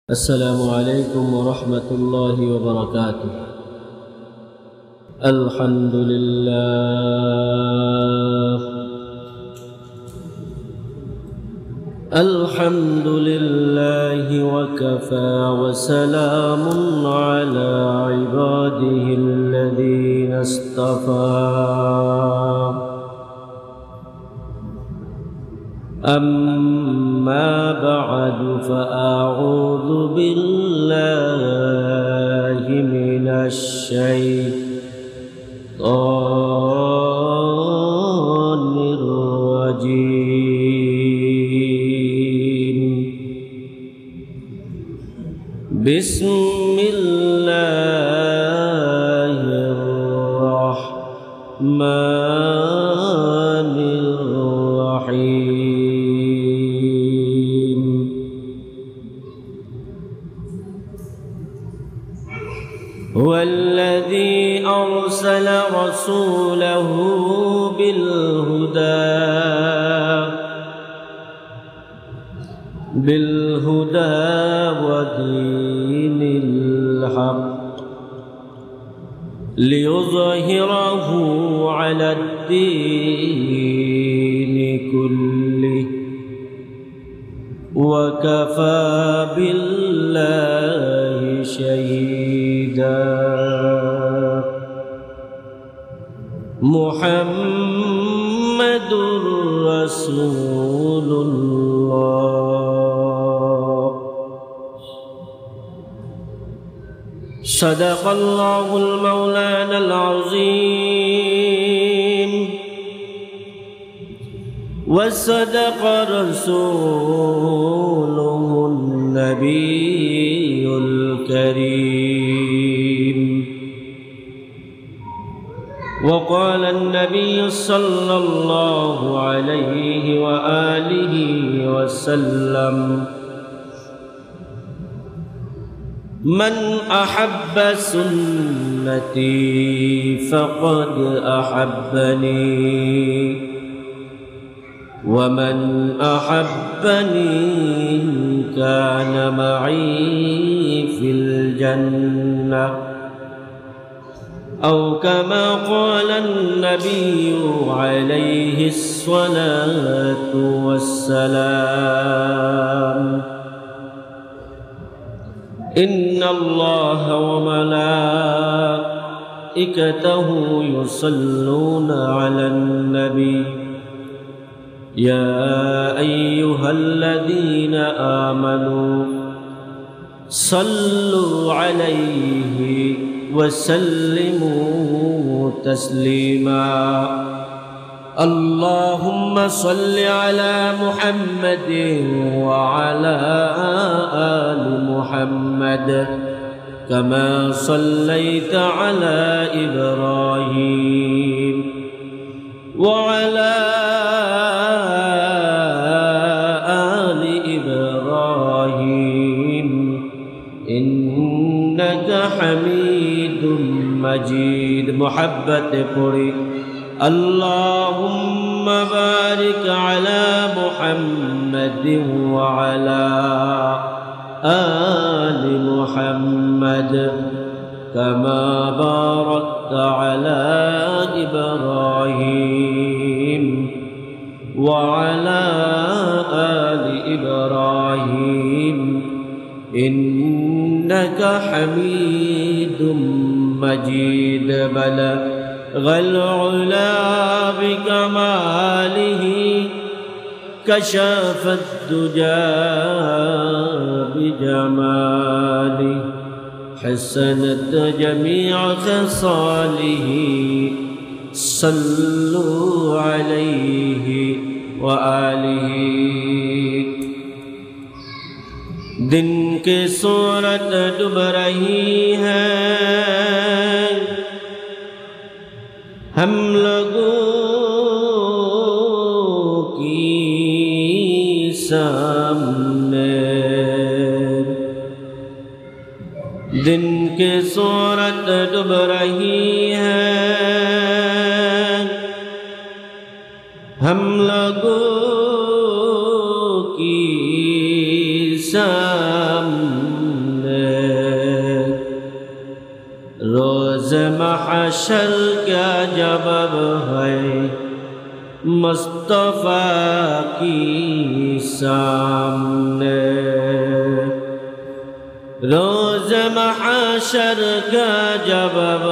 السلام عليكم ورحمة الله وبركاته. الحمد لله وكفى وسلام على عباده الذين اصطفى. أما بعد فأعوذ بالله من الشيطان الرجيم. بسم الله الرحمن الرحيم. هو الذي أرسل رسوله بالهدى ودين الحق ليظهره على الدين كله وكفى بالله شهيدا. محمد رسول الله. صدق الله المولانا العظيم وصدق رسوله النبي الكريم. وقال النبي صلى الله عليه وآله وسلم: من أحب سنتي فقد أحبني ومن أحبني كان معي في الجنة، أو كما قال النبي عليه الصلاة والسلام: إن الله وملائكته يصلون على النبي يا أيها الذين آمنوا صلوا عليه وسلموا تسليما. اللهم صل على محمد وعلى آل محمد كما صليت على إبراهيم وعلى آل إبراهيم إنك حميد مجيد. محبت پڑھی اللهم بارك على محمد وعلى آل محمد كما باركت على إبراهيم وعلى آل إبراهيم إنك حميد مجيد. بلغ العلا بكماله كشف الدجى بجماله حسنت جميع خصاله صلوا عليه وآله. दिन के सूरत डूब रही है हम लोगों की सामने, दिन के सूरत डूब रही है हम लोगों की सामने। रोज महशर का जवाब है मुस्तफा की सामने। रोज महशर का जवाब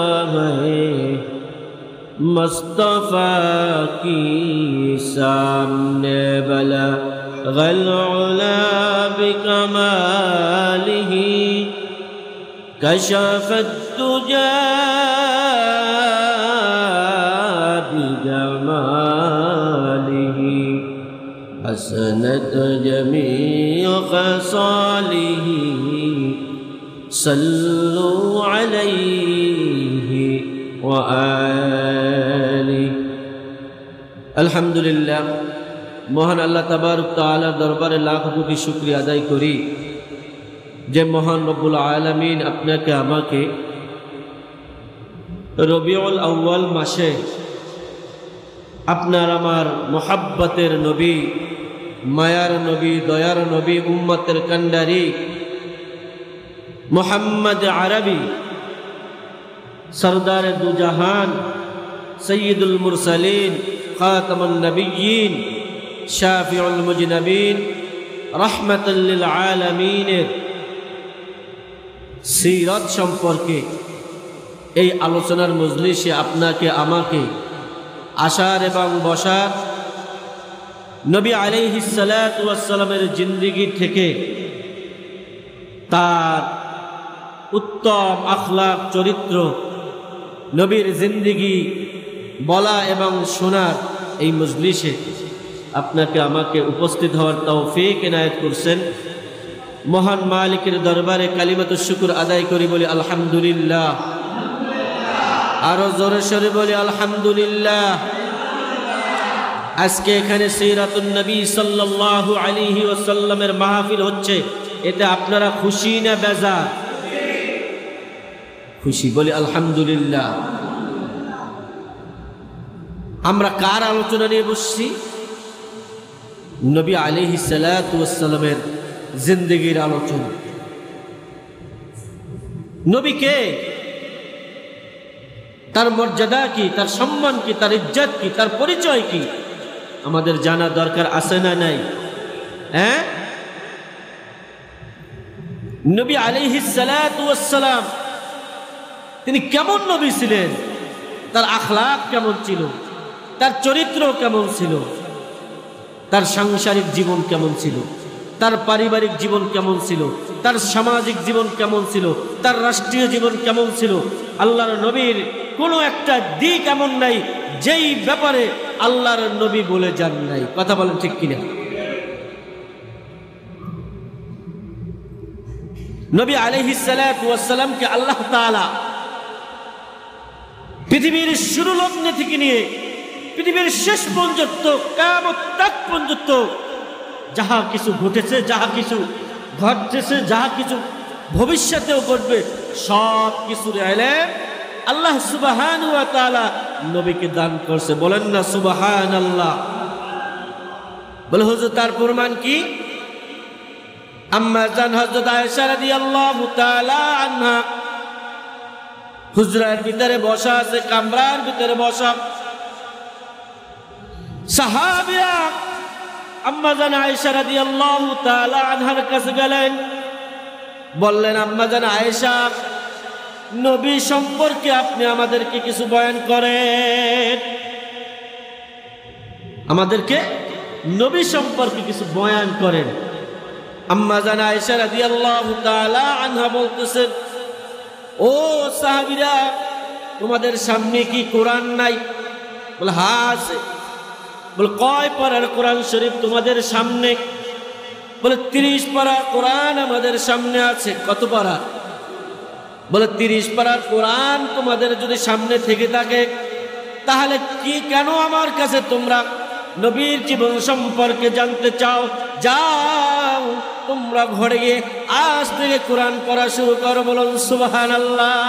है मुस्तफा की सामने। बला गल उला बिकमालिही कशफत तुजा बिजमालिही हसनत जमीअ खसालिही सल्लु अलैहि व आलिहि। अल्हम्दुलिल्लाह, মহান আল্লাহ তাবারক তাআলার দরবারে লাখ কোটি শুকরিয়া আদায় করি যে মহান রব্বুল আলামিন আপনাকে আমাকে রবিউল আউয়াল মাসে আপনার আমার মোহাব্বতের নবী, মায়ার নবী, দয়ার নবী, উম্মতের কান্ডারি মুহাম্মদ আরবি সরদারে দু জাহান সৈয়দুল মুরসালিন খাতামুন নবিয়্যিন শাফিউল মুজনাবিন রাহমাতাল লিল আলামিনের সিরাত সম্পর্কে এই আলোচনার মজলিসে আপনাকে আমাকে আসার এবং বসার, নবী আলাইহিস সালাতু ওয়াস সালামের জিন্দেগি থেকে তার উত্তম আখলাক চরিত্র, নবীর জিন্দেগি বলা এবং শোনার এই মজলিসে আপনাকে আমাকে উপস্থিত হওয়ার তৌফিক এনায়েত করছেন। মহান মালিকের দরবারে কালিমাতুশ শুকর আদায় করি, বলি আলহামদুলিল্লাহ। আরো জোরে সরে বলি আলহামদুলিল্লাহ। আজকে এখানে সিরাতুন নবী সাল্লাল্লাহু আলাইহি ওয়াসাল্লামের মাহফিল হচ্ছে, এতে আপনারা খুশি না বেজার? খুশি, বলি আলহামদুলিল্লাহ। আমরা কার আলোচনা নিয়ে বসছি? নবী আলাইহিস সালাতু ওয়াস সালামের জিন্দেগির আলোচনা। নবী কে? তার মর্যাদা কি, তার সম্মান কি, তার ইজ্জত কি, তার পরিচয় কি আমাদের জানা দরকার আছে না নাই? হ্যাঁ, নবী আলাইহিস সালাতু ওয়াস সালাম তিনি কেমন নবী ছিলেন? তার আখলাক কেমন ছিল? তার চরিত্র কেমন ছিল? তার সাংসারিক জীবন কেমন ছিল? তার পারিবারিক জীবন কেমন ছিল? তার সামাজিক জীবন কেমন ছিল? তার রাষ্ট্রীয় জীবন কেমন ছিল? আল্লাহর নবীর কোনো একটা দিক এমন নাই যেই ব্যাপারে আল্লাহর নবী বলে যান নাই। কথা বলেন ঠিক কিনা? নবী আলাইহিস সালাতু ওয়াস সালামকে আল্লাহ তাআলা পৃথিবীর শুরু লগ্নে থেকে নিয়ে পৃথিবীর শেষ পর্যন্ত, কিয়ামত তাক পর্যন্ত যাহা কিছু ঘটেছে, যাহা কিছু ঘটতেছে, যাহা কিছু ভবিষ্যতেও ঘটবে, সব কিছুর ইলম আল্লাহ সুবহানাহু ওয়া তাআলা নবীকে দান করছে। বলেন না সুবহানাল্লাহ। বলে হুজুর তার প্রমাণ কি? আম্মা জান হযরত আয়েশা রাদিয়াল্লাহু তাআলা আনহা হুজরার ভিতরে বসা আছে, কামরার ভিতরে বসা। সাহাবিয়া আম্মা জান আয়েশা রাদিয়াল্লাহু তাআলা আনহার কাছে গেলেন, বললেন আম্মা জান আয়েশা, নবী সম্পর্কে আপনি আমাদেরকে কিছু বয়ান করেন, আমাদেরকে নবী সম্পর্কে কিছু বয়ান করেন। আম্মা জান আয়েশা রাদিয়াল্লাহু তাআলা আনহা বলতেছেন, ও সাহাবীরা, তোমাদের সামনে কি কোরআন নাই? বলে হ্যাঁ আছে। বলে কয় পারার কোরআন শরীফ তোমাদের সামনে? বলে 30 পারা কোরআন আমাদের সামনে আছে। কত পারা? বলে 30 পারার কোরআন তোমাদের যদি সামনে থেকে থাকে, তাহলে কি কেন আমার কাছে তোমরা নবীর জীবন সম্পর্কে জানতে চাও? যাও তোমরা ঘরে গিয়ে আজ থেকে কোরআন পড়া শুরু করো। বলুন সুবহানাল্লাহ।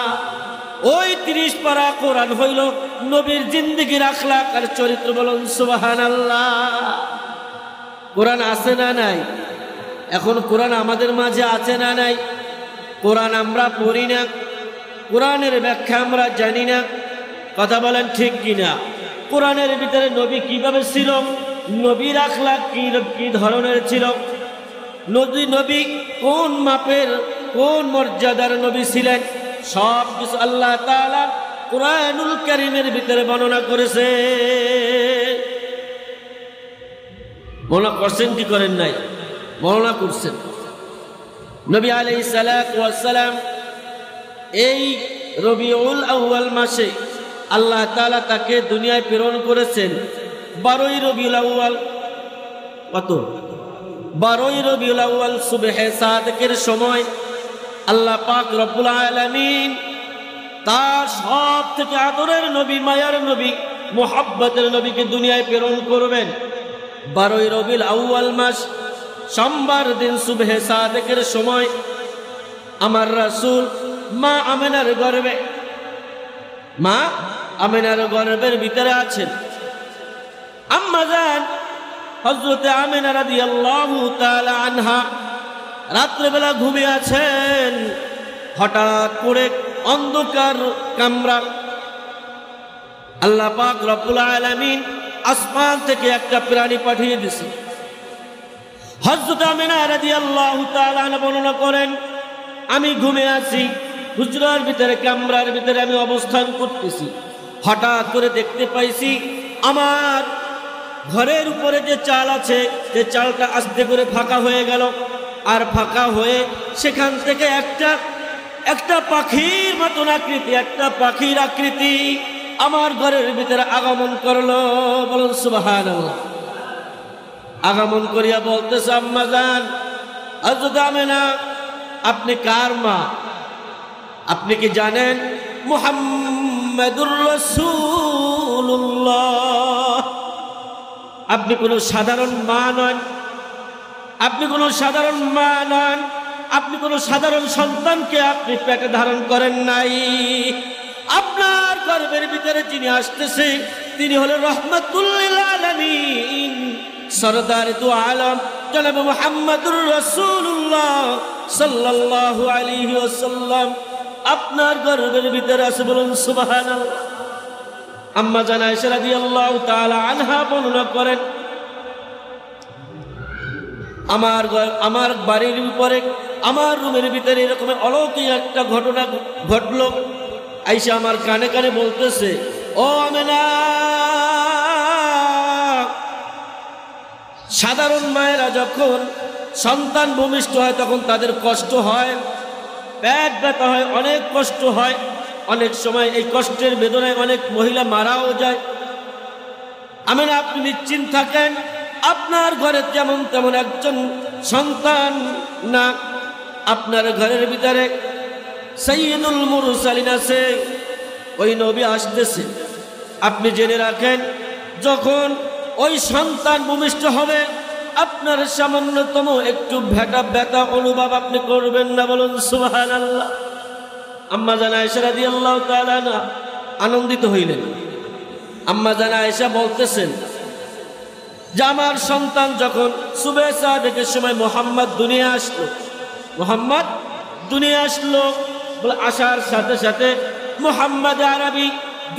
ওই 30 পারা কোরআন হইল নবীর জিন্দেগির আখলাক আর চরিত্র। বলুন সুবহানাল্লাহ। কোরআন আছে না নাই? এখন কোরআন আমাদের মাঝে আছে না নাই? কোরআন আমরা পড়ি না, কোরআনের ব্যাখ্যা আমরা জানি না, কথা বলেন ঠিক কিনা? কোরআনের ভিতরে নবী কিভাবে ছিল, নবীর আখলাক কি ধরনের ছিল, নবী কোন মাপের কোন মর্যাদার নবী ছিলেন, সব কিছু আল্লাহ তাআলা কুরআনুল কারীমের ভিতরে বর্ণনা করেছে। বর্ণনা করছেন কি করেন নাই? বর্ণনা করছেন। নবী আলাইহিস সালাতু ওয়াস সালাম এই রবিউল আউয়াল মাসে আল্লাহ তাআলা তাকে দুনিয়ায় প্রেরণ করেছেন 12ই রবিউল আউয়াল। কত? 12ই রবিউল আউয়াল সুবহে সাদেকের সময় আল্লাহ পাক রব্বুল আলামিন তার সব থেকে আদরের নবী, মায়ার নবী, মুহাব্বতের নবীকে দুনিয়ায় প্রেরণ করবেন 12ই রবিউল আউয়াল মাস সোমবার দিন সুবহে সাদেকের সময়। আমার রাসূল মা আমেনার গর্ভে, মা আমেনার গর্ভের ভিতরে আছেন। আম্মা জান হযরত আমেনা রাদিয়াল্লাহু তাআলা আনহা রাত্রেবেলা ঘুমিয়ে আছেন। হঠাৎ করে অন্ধকার কামরা, আল্লাহ পাক রব্বুল আলামিন আসমান থেকে একটা প্রাণী পাঠিয়ে দিয়েছেন। হযরত আমেনা রাদিয়াল্লাহু তাআলা আনহা বর্ণনা করেন, আমি ঘুমিয়ে আছি, হুজরার ভিতরে কামরার ভিতরে আমি অবস্থান করতেছি। হঠাৎ করে দেখতে পাইছি আমার ঘরের উপরে যে চাল আছে, যে চালটা আস্তে করে ফাঁকা হয়ে গেল, আর ফাঁকা হয়ে সেখান থেকে একটা পাখির মতন আকৃতি, একটা পাখির আকৃতি আমার ঘরের ভিতরে আগমন করলো। বলুন সুবহানাল্লাহ। আগমন করিয়া বলতেছে, আম্মা জান হযরত আমেনা, আপনি কার মা? আপনি কি জানেন মুহাম্মাদুর রাসূলুল্লাহ? আপনি কোনো সাধারণ মা নন, আপনি কোনো সাধারণ মা নন, আপনি কোনো সাধারণ সন্তানকে আপনি পেটে ধারণ করেন নাই। আপনার গর্ভের ভিতরে যিনি আসতেছে তিনি হলেন রাহমাতুল লিল আলামিন, সরদার দু আলম জনাব মুহাম্মাদুর রাসূলুল্লাহ সাল্লাল্লাহু আলাইহি ওয়াসাল্লাম আপনার গর্ভের ভিতরে আছে। বলুন সুবহানাল্লাহ। আম্মা জান আয়েশা রাদিয়াল্লাহু তাআলা আনহা বর্ণনা করেন, আমার বাড়ির উপরে আমার রুমের ভিতরে এরকম অলৌকিক একটা ঘটনা ঘটলো। আয়েশা আমার কানে কানে বলতেছে, ও আমেনা, সাধারণ মায়েরা যখন সন্তান ভূমিষ্ঠ হয় তখন তাদের কষ্ট হয়, পেট ব্যথা হয়, অনেক কষ্ট হয়। অনেক সময় এই কষ্টের বেদনায় অনেক মহিলা মারাও যায়। আমেনা, আপনি নিশ্চিন্ত থাকেন, আপনার ঘরে যেমন তেমন একজন সন্তান না, আপনার ঘরের ভিতরে সাইয়্যিদুল মুরসালিন আছে, ওই নবী আসতেছে। আপনি জেনে রাখেন, যখন ওই সন্তান ভূমিষ্ঠ হবে আপনার সামান্যতম একটু ব্যথা অনুভব আপনি করবেন না। বলুন সুবহানাল্লাহ। আম্মা জান আয়েশা রাদিয়াল্লাহু তাআলা আনন্দিত হইলেন। আম্মা জান আয়েশা বলতেছেন যে আমার সন্তান যখন সুবহে সাদেকের সময় মুহাম্মদ দুনিয়া আসলো, মুহাম্মদ দুনিয়া আসলো, বলে আসার সাথে সাথে মুহাম্মদ আরবি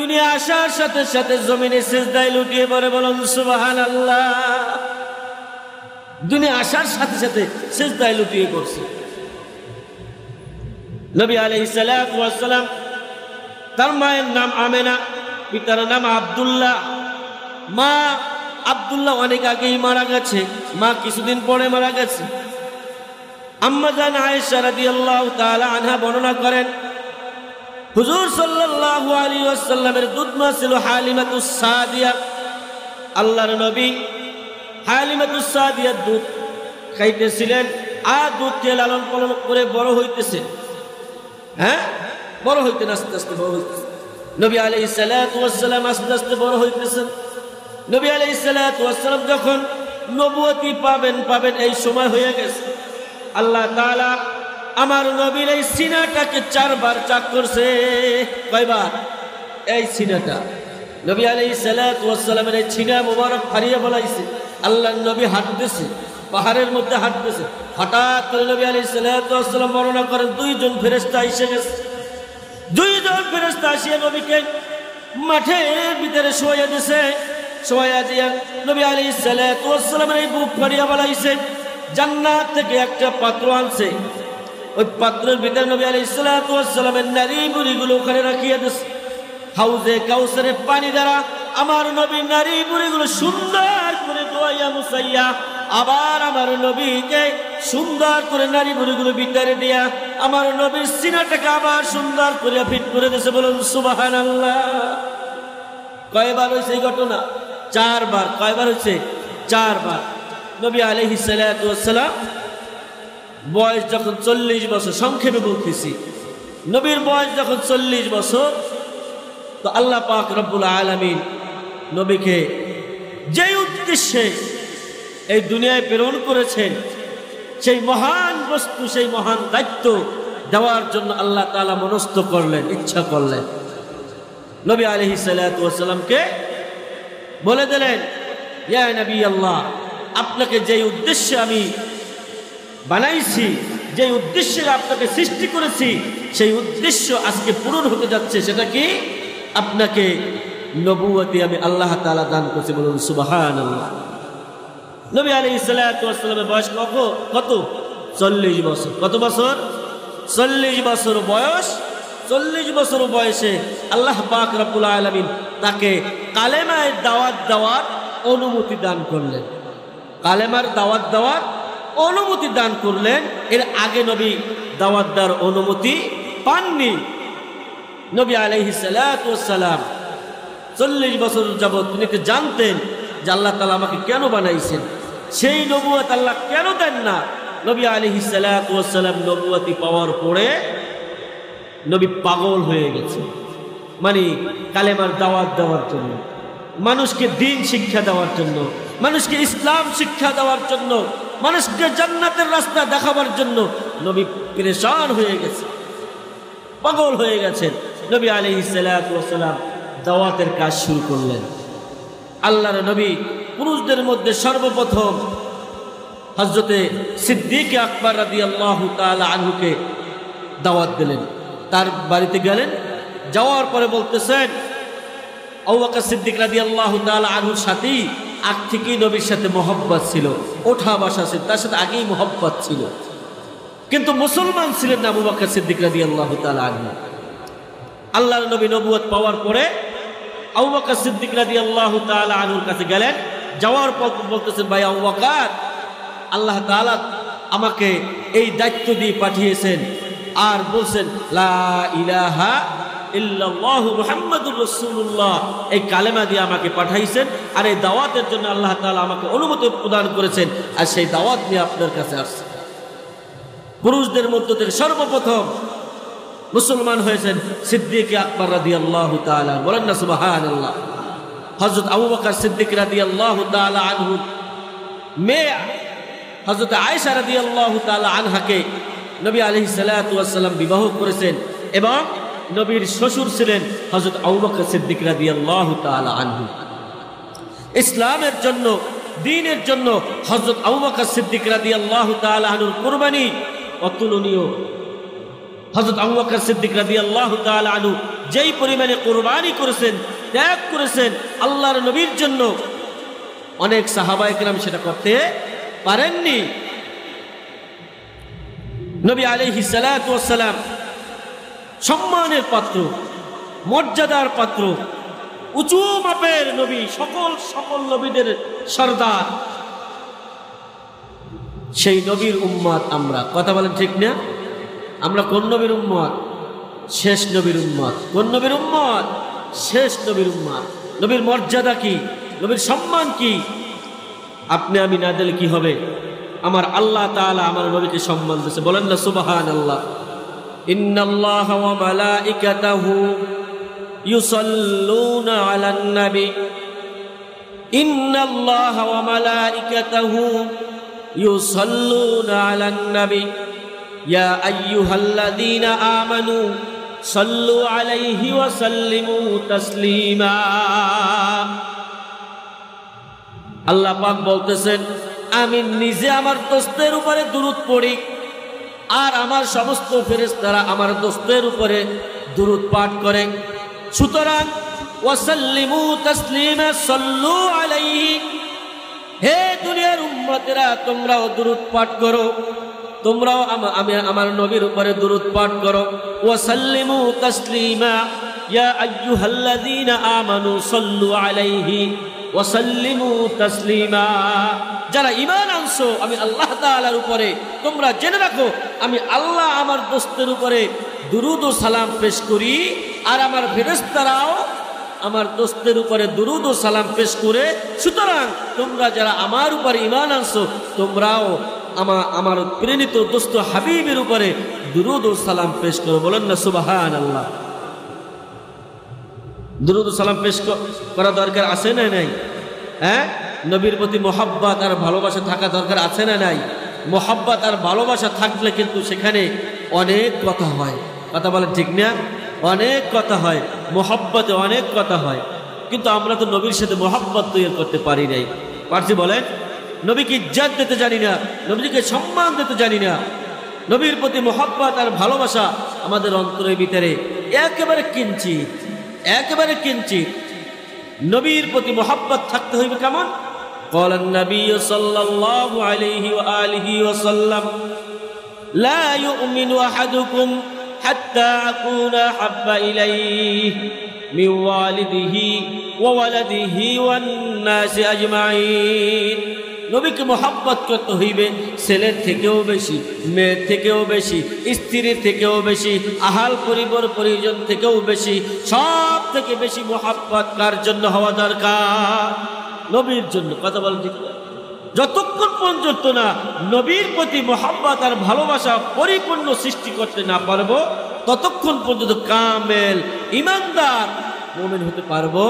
দুনিয়া আসার সাথে সাথে জমিনে সিজদায় লুটিয়ে পড়ে। বলুন সুবহানাল্লাহ। দুনিয়া আসার সাথে সাথে সিজদায় লুটিয়ে পড়ছে। নবী আলাইহিস সালাতু ওয়াস সালাম, তার মায়ের নাম আমেনা, পিতার নাম আব্দুল্লাহ। মা আব্দুল্লাহ অনেক আগেই মারা গেছে, মা কিছুদিন পরে মারা গেছে। আম্মা জান আয়েশা রাদিয়াল্লাহু তাআলা আনহা বর্ণনা করেন, হুজুর সাল্লাল্লাহু আলাইহি ওয়াসাল্লামের দুধ মা ছিল হালিমাতুস সাদিয়া। আল্লাহর নবী হালিমাতুস সাদিয়ার দুধ খাইতেছিলেন, আর দুধকে লালন পালন করে বড় হইতেছে। বড় হইতেন, আস্তে আস্তে বড় হইতেছে। নবী আলাইহিস সালাতু ওয়াস সালাম আস্তে আস্তে বড় হইতেছেন। নবী আলাইহিস সালাতু ওয়াস সালাম যখন নবুয়তি পাবেন এই সময় হয়ে গেছে। আল্লাহ তাআলা আমার নবীর এই সিনাটাকে 4 বার চাক করছে। কয়বার? এই সিনাটা নবী আলাইহিস সালাতু ওয়াস সালামের এই সিনা মোবারক ফাড়িয়ে বলাইছে। আল্লাহর নবী হাঁটতেছে, পাহাড়ের মধ্যে হাঁটতেছে। হঠাৎ করে নবী আলাইহিস সালাতু ওয়াস সালাম বর্ণনা করেন, 2 জন ফেরেশতা এসে গেছে। দুইজন ফেরেশতা আসিয়া নবীকে মাঠের ভিতরে শোয়া দিছে। শোয়া দিয়া নবী আলাইহিস সালাতু ওয়াস সালামের এই বুক ফাড়িয়া বালাইছে। জান্নাত থেকে একটা পাত্র আনছে, ওই পাত্রের ভিতরে নবী আলাইহিস সালাতু ওয়াস সালামের নারী বুড়িগুলো ওখানে রাখিয়া দিছে। হাউজে কাউসারের পানি দ্বারা আমার নবী নারী বুড়িগুলো সুন্দর করে ধোয়াইয়া মুছাইয়া আবার আমার নবীকে সুন্দর করে নারী বুড়িগুলো ভিতরে দিয়া আমার নবীর সিনাটাকে আবার সুন্দর করে ফিট করে দিয়েছে। বলুন সুবহানাল্লাহ। কয়বার হয়েছে এই ঘটনা? 4 বার। কয়বার হয়েছে? 4 বার। নবী আলাইহিস সালাতু ওয়াস সালাম বয়স যখন 40 বছর, সংক্ষেপে বলতেছি, নবীর বয়স যখন 40 বছর, তো আল্লাহ পাক রব্বুল আলামিন নবীকে যে উদ্দেশ্যে এই দুনিয়ায় প্রেরণ করেছেন, সেই মহান বস্তু, সেই মহান দায়িত্ব দেওয়ার জন্য আল্লাহ তাআলা মনস্থ করলেন, ইচ্ছা করলেন। নবী আলাইহিস সালাতু ওয়াস সালামকে বলে দিলেন, ইয়া নবী আল্লাহ, আপনাকে যে উদ্দেশ্যে আমি বানাইছি, যে উদ্দেশ্যে আপনাকে সৃষ্টি করেছি, সেই উদ্দেশ্য আজকে পূরণ হতে যাচ্ছে। সেটা কি? আপনাকে নবুয়তি আমি আল্লাহ তাআলা দান করেছি। বলুন সুবহানাল্লাহ। নবী আলাইহিস সালাতু ওয়াস সালামের বয়স কত? 40 বছর। কত বছর? 40 বছর বয়স। 40 বছর বয়সে আল্লাহ পাক রব্বুল আলামিন তাকে কালেমায় দাওয়াত দেওয়ার অনুমতি দান করলেন। কালেমার দাওয়াত দেওয়ার অনুমতি দান করলেন। এর আগে নবী দাওয়াত দেওয়ার অনুমতি পাননি। নবী আলাইহিস সালাতু ওয়াস সালাম 40 বছর যাবত তিনি জানতেন যে আল্লাহ তাআলা আমাকে কেন বানাইছেন, সেই নবুয়ত আল্লাহ কেন দেন না। নবী আলাইহিস সালাতু ওয়াস সালাম নবুয়তি পাওয়ার পরে নবী পাগল হয়ে গেছে। মানে কালেমার দাওয়াত দেওয়ার জন্য, মানুষকে দ্বীন শিক্ষা দেওয়ার জন্য, মানুষকে ইসলাম শিক্ষা দেওয়ার জন্য, মানুষকে জান্নাতের রাস্তা দেখাবার জন্য নবী পেরেশান হয়ে গেছে, পাগল হয়ে গেছেন। নবী আলাইহিস সালাতু ওয়াস সালাম দাওয়াতের কাজ শুরু করলেন। আল্লাহর নবী পুরুষদের মধ্যে সর্বপ্রথম হযরতে সিদ্দিক আকবর রাদিয়াল্লাহু তাআলা আনহুকে দাওয়াত দিলেন। তার বাড়িতে গেলেন। যাওয়ার পরে বলতেছেন, আবু বকর সিদ্দিক রাদিয়াল্লাহু তাআলা আনহুর সাথেই আগ থেকেই নবীর সাথে মহব্বত ছিল, ওঠা বসা ছিল, তার সাথে আগেই মহব্বত ছিল, কিন্তু মুসলমান ছিলেন না আবু বকর সিদ্দিক রাদিয়াল্লাহু তাআলা আনহু। আল্লাহর নবী নবুয়ত পাওয়ার পরে আবু বকর সিদ্দিক রাদিয়াল্লাহু তাআলা আনহুর কাছে গেলেন। যাওয়ার পর বলতেছেন, ভাই আবু বকর, আল্লাহ তাআলা আমাকে এই দায়িত্ব দিয়ে পাঠিয়েছেন, আর বলছেন লা ইলাহা ইল্লাল্লাহু মুহাম্মাদুর রাসূলুল্লাহ, এই কালেমা দিয়ে আমাকে পাঠাইছেন, আর এই দাওয়াতের জন্য আল্লাহ তাআলা আমাকে অনুমতি প্রদান করেছেন, আর সেই দাওয়াত নিয়ে আপনার কাছে আসছে। পুরুষদের মধ্য থেকে সর্বপ্রথম মুসলমান হয়েছেন সিদ্দিক আকবর রাদিয়াল্লাহু তাআলা। বলেন না সুবহানাল্লাহ। হযরত আবু বকর সিদ্দিক রাদিয়াল্লাহু তাআলা আনহু মেয়ে হযরত আয়েশা রাদিয়াল্লাহু তাআলা আনহাকে নবী আলাইহিস সালাতু ওয়াস সালাম বিবাহ করেছেন, এবং নবীর শ্বশুর ছিলেন হযরত আবু বকর সিদ্দিক রাদিয়াল্লাহু তাআলা আনহু। ইসলামের জন্য, দ্বীনের জন্য হযরত আবু বকর সিদ্দিক রাদিয়াল্লাহু তাআলা আনহুর কুরবানি অতুলনীয়। হযরত আবু বকর সিদ্দিক রাদিয়াল্লাহু তাআলা আনহু যেই পরিমাণে কুরবানি করেছেন, ত্যাগ করেছেন আল্লাহর নবীর জন্য, অনেক সাহাবায়ে কেরাম সেটা করতে পারেননি। নবী আলাইহিস সালাতু ওয়াস সালাম সম্মানের পাত্র, মর্যাদার পাত্র, উঁচু মাপের নবী, সকল নবীদের সরদার। সেই নবীর উম্মত আমরা। কথা বলেন ঠিক না? আমরা কোন নবীর উম্মত? শেষ নবীর উম্মত। কোন নবীর উম্মত? শেষ নবীর উম্মত। নবীর মর্যাদা কি, নবীর সম্মান কি আপনি আমি না দিলে কি হবে? আমার আল্লাহ তাআলা আমার নবীকে সম্মান দিয়েছে। বলেন না সুবহানাল্লাহ। ইন্নাল্লাহা ওয়া মালাইকাতাহু ইউসাল্লুনা আলান নবী, ইন্নাল্লাহা ওয়া মালাইকাতাহু ইউসাল্লুনা আলান নবী, ইয়া আইয়ুহাল্লাযীনা আমানু সাল্লু আলাইহি ওয়া সাল্লিমু তাসলিমা। আল্লাহ পাক বলতেছেন, আমি নিজে আমার দোস্তের উপরে দুরূদ পড়ি, আর আমার সমস্ত ফেরেশতারা আমার দোস্তের উপরে দুরূদ পাঠ করে। সুতরাং ওয়াসাল্লিমু তাসলিমা, সাল্লু আলাইহি, হে দুনিয়ার উম্মতেরা তোমরাও দুরূদ পাঠ করো, তোমরাও আমি আমার নবীর উপরে দুরূদ পাঠ করো। ওয়াসাল্লিমু তাসলিমা, ইয়া আইয়ুহাল্লাযীনা আমানু সাল্লু আলাইহি ওয়াসাল্লিমু তাসলিমা। যারা ঈমান আনছো আমি আল্লাহ তাআলার উপরে, তোমরা জেনে রাখো আমি আল্লাহ আমার দোস্তের উপরে দুরূদ ও সালাম পেশ করি, আর আমার ফেরেশতারাও আমার দোস্তের উপরে দুরূদ ও সালাম পেশ করে। সুতরাং তোমরা যারা আমার উপরে ঈমান আনছো তোমরাও আমার প্রেরিত দোস্ত হাবিবের উপরে দুরূদ ও সালাম পেশ করো। বলেন না সুবহানাল্লাহ। দুরূদ ও সালাম পেশ করা দরকার আছে না নাই? হ্যাঁ, নবীর প্রতি মহব্বত আর ভালোবাসা থাকা দরকার আছে না নাই? মহব্বত আর ভালোবাসা থাকলে কিন্তু সেখানে অনেক কথা হয়। কথা বলেন ঠিক না? অনেক কথা হয়, মহব্বতে অনেক কথা হয়, কিন্তু আমরা তো নবীর সাথে মহব্বত তৈরি করতে পারি নাই। পারছি? বলেন। নবীকে ইজ্জত দিতে জানি না, নবীকে সম্মান দিতে জানি না। নবীর প্রতি মহব্বত আর ভালোবাসা আমাদের অন্তরের ভিতরে একেবারে কিঞ্চিত। নবীর প্রতি মহব্বত থাকতে হইবে কেমন? قال النبي صلى الله عليه وآله وسلم لا يؤمن أحدكم حتى أكون أحب إليه من والده وولده والناس أجمعين। নবীকে মহব্বত করতে হইবে ছেলের থেকেও বেশি, মেয়ের থেকেও বেশি, স্ত্রীর থেকেও বেশি, আহাল পরিবার পরিজন থেকেও বেশি। সব থেকে বেশি মহব্বত কার জন্য হওয়া দরকার? নবীর জন্য। কথা বলেন ঠিক? যতক্ষণ পর্যন্ত না নবীর প্রতি মহব্বত আর ভালোবাসা পরিপূর্ণ সৃষ্টি করতে না পারবো ততক্ষণ পর্যন্ত কামেল ঈমানদার মুমিন হতে পারবো।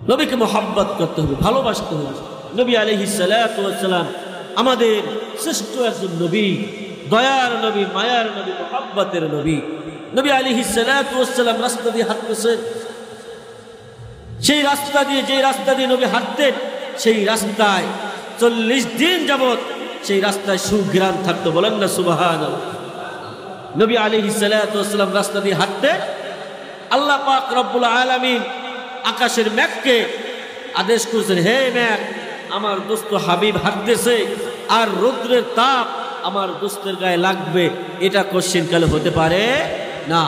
নবীকে মহব্বত করতে হবে, ভালোবাসতে হবে। নবী আলাইহিস সালাতু ওয়াস সালাম আমাদের শ্রেষ্ঠ একজন নবী, দয়ার নবী, মায়ার নবী, মহব্বতের নবী। নবী আলাইহিস সালাতু ওয়াস সালাম রাস্তা দিয়ে হাঁটতেছেন, সেই রাস্তা দিয়ে যে রাস্তা দিয়ে নবী হাঁটতেন সেই রাস্তায় 40 দিন যাবত সেই রাস্তায় সুঘ্রাণ থাকতো। বলেন না সুবহানাল্লাহ। নবী আলাইহিস সালাতু ওয়াস সালাম রাস্তা দিয়ে হাঁটতেন, আল্লাহ পাক রব্বুল আলামিন আকাশের মেঘকে আদেশ করছেন, হে মেঘ আমার দোস্ত হাবিব হাঁটতেছে আর রৌদ্রের তাপ আমার দোস্তের গায়ে লাগবে, এটা কোশ্চিনকালে হতে পারে না।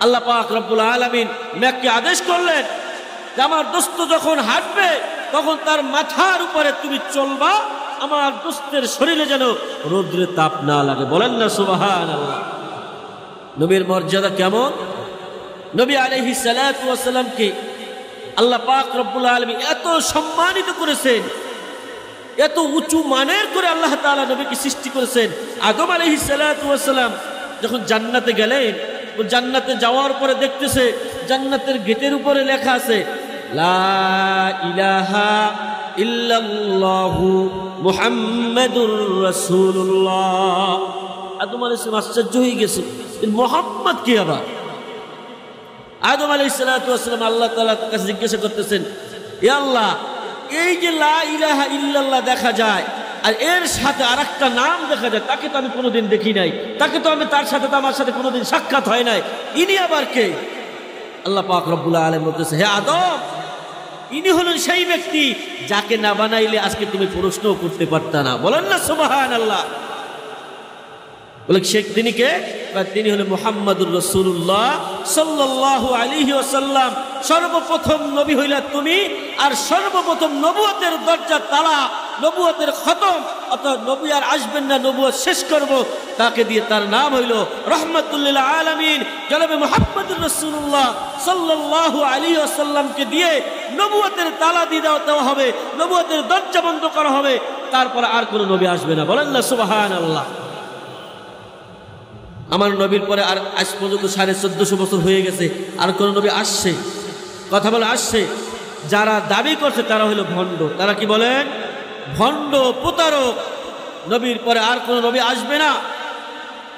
আল্লাহ পাক রব্বুল আলামিন মেঘকে আদেশ করলেন যে আমার দোস্ত যখন হাঁটবে তখন তার মাথার উপরে তুমি চলবা, আমার দোস্তের শরীরে যেন রৌদ্রের তাপ না লাগে। বলেন না সুবহানাল্লাহ। নবীর মর্যাদা কেমন! নবী আলাইহিস সালাতু ওয়াস সালামকে আল্লাহ পাক রব্বুল আলামিন এত সম্মানিত করেছেন, এত উঁচু মানের করে আল্লাহ তাআলা নবীকে সৃষ্টি করেছেন। আদম আলাইহিস সালাতু ওয়াস সালাম যখন জান্নাতে গেলেন, জান্নাতে যাওয়ার পরে দেখতেছে জান্নাতের গেটের উপরে লেখা আছে লা ইলাহা ইল্লাল্লাহু মুহাম্মাদুর রাসূলুল্লাহ। আদম আলাইহিস সালাম আশ্চর্য হয়ে গেছে, মুহাম্মদ কি আবার? আদম আলাইহিস সালাতু ওয়াস সালাম আল্লাহ তাআলার কাছে জিজ্ঞাসা করতেছেন, ইয়া আল্লাহ, এই যে লা ইলাহা ইল্লাল্লাহ দেখা যায় আর এর সাথে আরেকটা নাম দেখা যায়, তাকে তো আমি কোনোদিন দেখি নাই, তাকে তো আমি তার সাথে তো আমার সাথে কোনোদিন সাক্ষাৎ হয় নাই, ইনি আবার কে? আল্লাহ পাক রব্বুল আলামিন বলতেছে, হে আদম, ইনি হলেন সেই ব্যক্তি যাকে না বানাইলে আজকে তুমি প্রশ্ন করতে পারতা না। বলেন না সুবহানাল্লাহ। বলে শেখ তিনি কে? তিনি হলেন মুহাম্মাদুর রাসূলুল্লাহ সাল্লাল্লাহু আলাইহি ওয়াসাল্লাম। সর্বপ্রথম নবী হইলা তুমি, আর সর্বপ্রথম নবুয়তের দরজা তালা, নবুয়তের খতম, অর্থাৎ নবী আর আসবেন না, নবুয়ত শেষ করব, তাকে দিয়ে তার নাম হইল রাহমাতুল লিল আলামিন জনাবে মুহাম্মাদুর রাসূলুল্লাহ সাল্লাল্লাহু আলাইহি ওয়াসাল্লামকে দিয়ে নবুয়তের তালা দিয়ে দেওয়া হবে, নবুয়তের দরজা বন্ধ করা হবে, তারপর আর কোনো নবী আসবে না। বলেন না সুবহানাল্লাহ। আমার নবীর পরে আর আজ পর্যন্ত 1450 বছর হয়ে গেছে, আর কোন নবী আসছে? কথা বলে আসছে? যারা দাবি করছে তারা হলো ভণ্ড। তারা কি বলেন? ভণ্ড, প্রতারক। নবীর পরে আর কোন নবী আসবে না,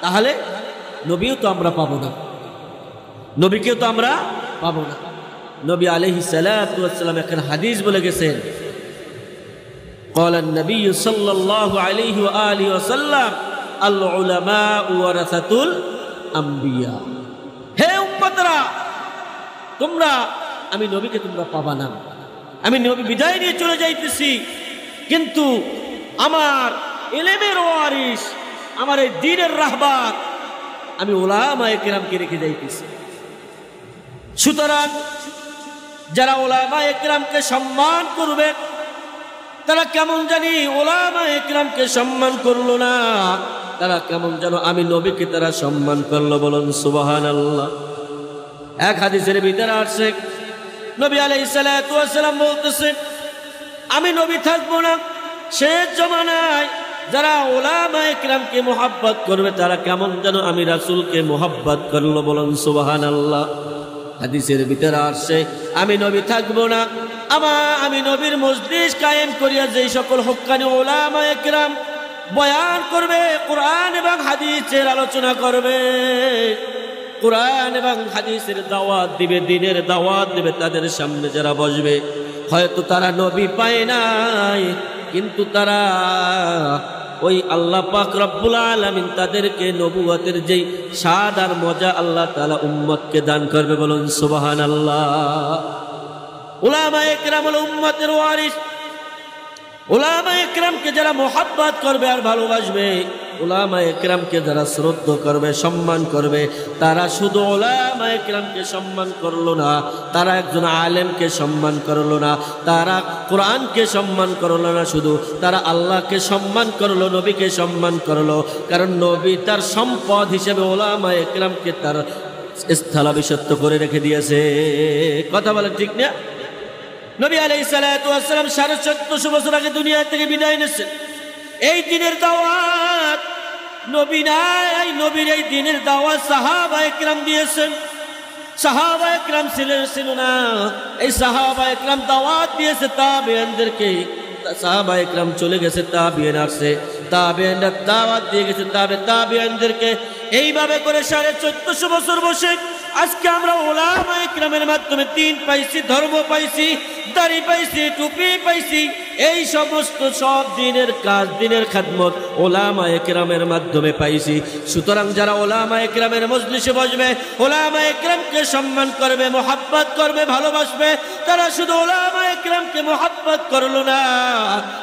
তাহলে নবীও তো আমরা পাবো না, নবীকেও তো আমরা পাবো না। নবী আলাইহিস সালাতু ওয়াস সালাম একটা হাদিস বলে গেছেন, قال النبي صلى الله عليه وآله وسلم আল উলামা ওয়ারাসাতুল আম্বিয়া। হে উম্মতরা, তোমরা আমি নবীকে তোমরা পাবা না। আমি নবী বিদায় নিয়ে চলে যাইতেছি, কিন্তু আমার ইলমের ওয়ারিস, আমার এই দ্বীনের রাহবার আমি উলামায়ে কেরামকে রেখে যাইতেছি। সুতরাং যারা উলামায়ে কেরামকে সম্মান করবে, তারা কেমন জানি উলামায়ে কেরামকে সম্মান করলো না, তারা কেমন যেন আমি নবীকে তারা সম্মান করলো। বলুন সুবহানাল্লাহ। এক হাদিসের ভিতরে আসছে, নবী আলাইহিস সালাতু ওয়াস সালাম বলতেছেন, আমি নবী থাকবো না, শেষ জমানায় যারা উলামায়ে কেরামকে মুহাব্বত করবে, তারা কেমন যেন আমি রাসূলকে মুহাব্বত করলো। বলুন সুবহানাল্লাহ। হাদিসের ভিতরে আসছে, আমি নবী থাকবো না, আমি নবীর মজলিস কায়েম করিয়া যেই সকল হক্কানি উলামায়ে কেরাম বয়ান করবে, কোরআন এবং হাদিসের আলোচনা করবে, কোরআন এবং হাদিসের দাওয়াত দিবে, দ্বীনের দাওয়াত দিবে, তাদের সামনে যারা বসবে, হয়তো তারা নবী পায় নাই, কিন্তু তারা ওই আল্লাহ পাক রব্বুল আলামিন তাদেরকে নবুয়তের যেই স্বাদ আর মজা আল্লাহ তাআলা উম্মতকে দান করবে। বলুন সুবহানাল্লাহ। উলামায়ে কেরাম হলো উম্মতের ওয়ারিস। উলামায়ে কেরামকে যারা মুহাব্বত করবে আর ভালোবাসবে, উলামায়ে কেরামকে যারা শ্রদ্ধা করবে, সম্মান করবে, তারা শুধু উলামায়ে কেরামকে সম্মান করলো না, তারা একজন আলেমকে সম্মান করলো না, তারা কোরআনকে সম্মান করলো না, শুধু তারা আল্লাহকে সম্মান করলো, নবীকে সম্মান করলো। কারণ নবী তার সম্পদ হিসেবে উলামায়ে কেরামকে তার স্থলাভিষিক্ত করে রেখে দিয়েছে। কথা বলে ঠিক না? নবী আলাইহিস সালাতু ওয়াস সালাম 1450 বছর আগে দুনিয়া থেকে বিদায় নিয়েছেন। এই দ্বীনের দাওয়াত নবী নাই, নবীর এই দ্বীনের দাওয়াত সাহাবায়ে কেরাম দিয়েছেন। সাহাবায়ে কেরাম ছিল না, এই সাহাবায়ে কেরাম দাওয়াত দিয়েছে তাবেঈনদেরকে। সাহাবায়ে কেরাম চলে গেছে, তাবেঈন আসছে, তাবেঈনরা দাওয়াত দিয়ে গেছে তাবেঈনদেরকে। এইভাবে করে 1450 বছর বসে আজকে আমরা উলামায়ে কেরামের মাধ্যমে দ্বীন পাইছি, ধর্ম পাইছি, দাড়ি পাইছি, টুপি পাইছি। এই সমস্ত সব দ্বীনের কাজ, দ্বীনের খেদমত উলামায়ে কেরামের মাধ্যমে পাইছি। সুতরাং যারা উলামায়ে কেরামের মজলিসে বসবে, উলামায়ে কেরামকে সম্মান করবে, মুহাব্বত করবে, ভালোবাসবে, তারা শুধু উলামায়ে কেরামকে মুহাব্বত করলো না,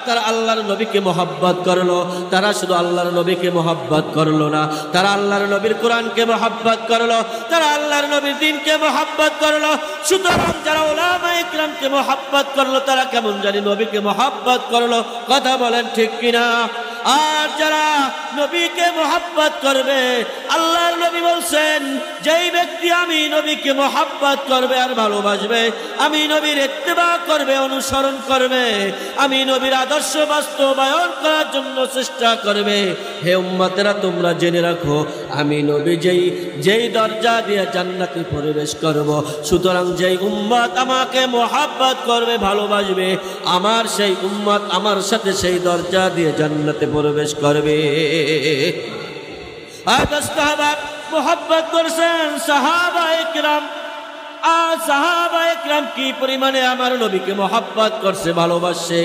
তারা আল্লাহর নবীকে মুহাব্বত করলো। তারা শুধু আল্লাহর নবীকে মুহাব্বত করলো না, তারা আল্লাহর নবীর কোরআনকে মুহাব্বত করলো, তারা আল্লাহর নবীর দ্বীনকে মুহাব্বত করলো। সুতরাং যারা উলামায়ে কেরামকে মুহাব্বত করলো, তারা কেমন জানি নবীকে মুহাব্বত করলো। কথা বলেন ঠিক কিনা? আর যারা নবীকে মুহাব্বত করবে, আল্লাহর নবী বলছেন, যেই ব্যক্তি আমি নবীকে মুহাব্বত করবে আর ভালোবাসবে, আমি নবীর ইত্তেবা করবে, অনুসরণ করবে, আমি নবীর আদর্শ বাস্তবায়ন করার জন্য চেষ্টা করবে, হে উম্মতেরা তোমরা জেনে রাখো, আমি নবী যেই দরজা দিয়ে জান্নাতে প্রবেশ করব, সুতরাং যেই উম্মত আমাকে মুহাব্বত করবে, ভালোবাসবে, আমার সেই উম্মত আমার সাথে সেই দরজা দিয়ে জান্নাতে প্রবেশ করবে। মুহাব্বত করছেন সাহাবায়ে কেরাম। আর সাহাবায়ে কেরাম কি পরিমাণে আমার নবীকে মুহাব্বত করছে, ভালোবাসে,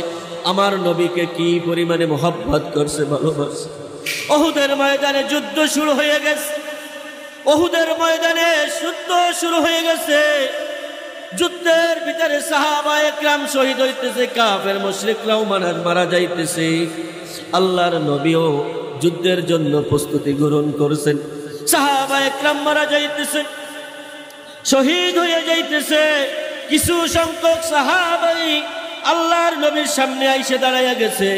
আমার নবীকে কি পরিমাণে মুহাব্বত করছে, ভালোবাসে। উহুদের ময়দানে যুদ্ধ শুরু হয়ে গেছে, উহুদের ময়দানে যুদ্ধ শুরু হয়ে গেছে। যুদ্ধের ভিতরে সাহাবায়ে কেরাম শহীদ হইতেছে, কাফের মুশরিকরাও মারা যাইতেছে। আল্লাহর নবীও যুদ্ধের জন্য প্রস্তুতি গ্রহণ করেছেন। সাহাবায়ে কেরাম মারা যাইতেছে, শহীদ হয়ে যাইতেছে। কিছু সংখ্যক সাহাবাই আল্লাহর নবীর সামনে আইসে দাঁড়াইয়া গেছে,